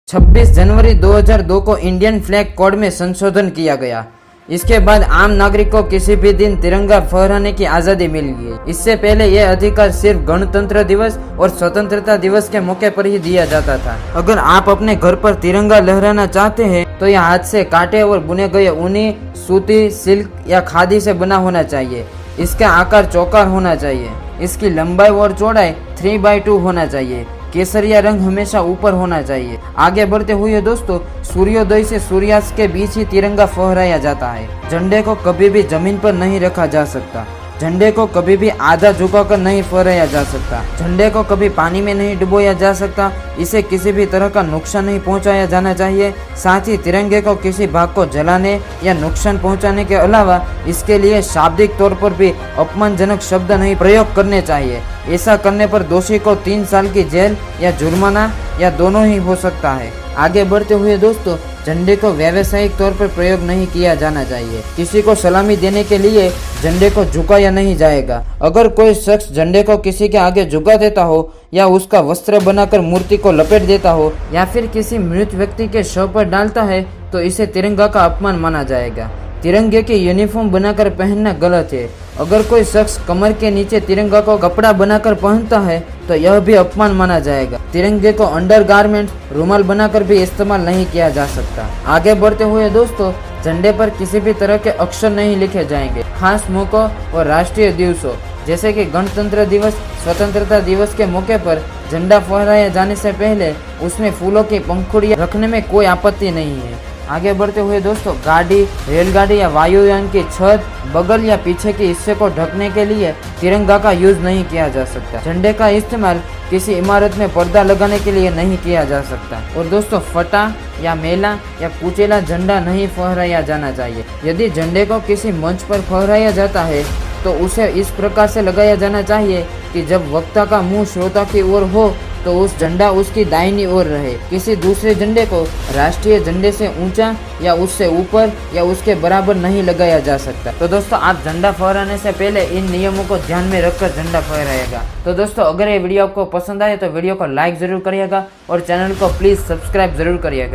26 जनवरी 2002 को Indian flag code में संशोधन किया गया। इसके बाद आम नागरिक को किसी भी दिन तिरंगा फहराने की आजादी मिल गई। इससे पहले यह अधिकार सिर्फ गणतंत्र दिवस और स्वतंत्रता दिवस के मौके पर ही दिया जाता था। अगर आप अपने घर पर तिरंगा लहराना चाहते हैं तो यह हाथ से काटे और बुने गए ऊनी, सूती, सिल्क या खादी से बना होना चाहिए। इसका आकार चौकार होना चाहिए। इसकी लंबाई और चौड़ाई 3/2 होना चाहिए। केसरिया रंग हमेशा ऊपर होना चाहिए। आगे बढ़ते हुए दोस्तों, सूर्योदय से सूर्यास्त के बीच ही तिरंगा फहराया जाता है। झंडे को कभी भी जमीन पर नहीं रखा जा सकता। झंडे को कभी भी आधा झुकाकर नहीं फहराया जा सकता। झंडे को कभी पानी में नहीं डुबोया जा सकता। इसे किसी भी तरह का नुकसान नहीं पहुंचाया जाना चाहिए। साथ ही तिरंगे को किसी भाग को जलाने या नुकसान पहुंचाने के अलावा इसके लिए शाब्दिक तौर पर भी अपमानजनक शब्द नहीं प्रयोग करने चाहिए। ऐसा करने पर दोषी को 3 साल की जेल या जुर्माना या दोनों ही हो सकता है। आगे बढ़ते हुए दोस्तों, झंडे को व्यावसायिक तौर पर प्रयोग नहीं किया जाना चाहिए। किसी को सलामी देने के लिए झंडे को झुकाया नहीं जाएगा। अगर कोई शख्स झंडे को किसी के आगे झुका देता हो या उसका वस्त्र बनाकर मूर्ति को लपेट देता हो या फिर किसी मृत व्यक्ति के शव पर डालता है तो इसे तिरंगा का अपमान माना जाएगा। तिरंगे की यूनिफॉर्म बनाकर पहनना गलत है। अगर कोई शख्स कमर के नीचे तिरंगा को कपड़ा बनाकर पहनता है तो यह भी अपमान माना जाएगा। तिरंगे को अंडरगारमेंट, रुमाल बनाकर भी इस्तेमाल नहीं किया जा सकता। आगे बढ़ते हुए दोस्तों, झंडे पर किसी भी तरह के अक्षर नहीं लिखे जाएंगे। खास मौकों और राष्ट्रीय दिवसों जैसे कि गणतंत्र दिवस, स्वतंत्रता दिवस के मौके पर झंडा फहराए जाने से पहले उसमें फूलों की पंखुड़ियां रखने में कोई आपत्ति नहीं है। आगे बढ़ते हुए दोस्तों, गाड़ी, रेलगाड़ी या वायुयान की छत, बगल या पीछे के हिस्से को ढकने के लिए तिरंगा का यूज नहीं किया जा सकता। झंडे का इस्तेमाल किसी इमारत में पर्दा लगाने के लिए नहीं किया जा सकता। और दोस्तों, फटा या मेला या कुचेला झंडा नहीं फहराया जाना चाहिए। यदि झंडे को किसी मंच पर फहराया जाता है तो उसे इस प्रकार से लगाया जाना चाहिए कि जब वक्ता का मुंह श्रोता की ओर हो तो उस झंडा उसकी दाहिनी ओर रहे। किसी दूसरे झंडे को राष्ट्रीय झंडे से ऊंचा या उससे ऊपर या उसके बराबर नहीं लगाया जा सकता। तो दोस्तों, आप झंडा फहराने से पहले इन नियमों को ध्यान में रखकर झंडा फहराएगा। तो दोस्तों, अगर ये वीडियो आपको पसंद आए तो वीडियो को लाइक जरूर करिएगा और चैनल को प्लीज सब्सक्राइब जरूर करिएगा।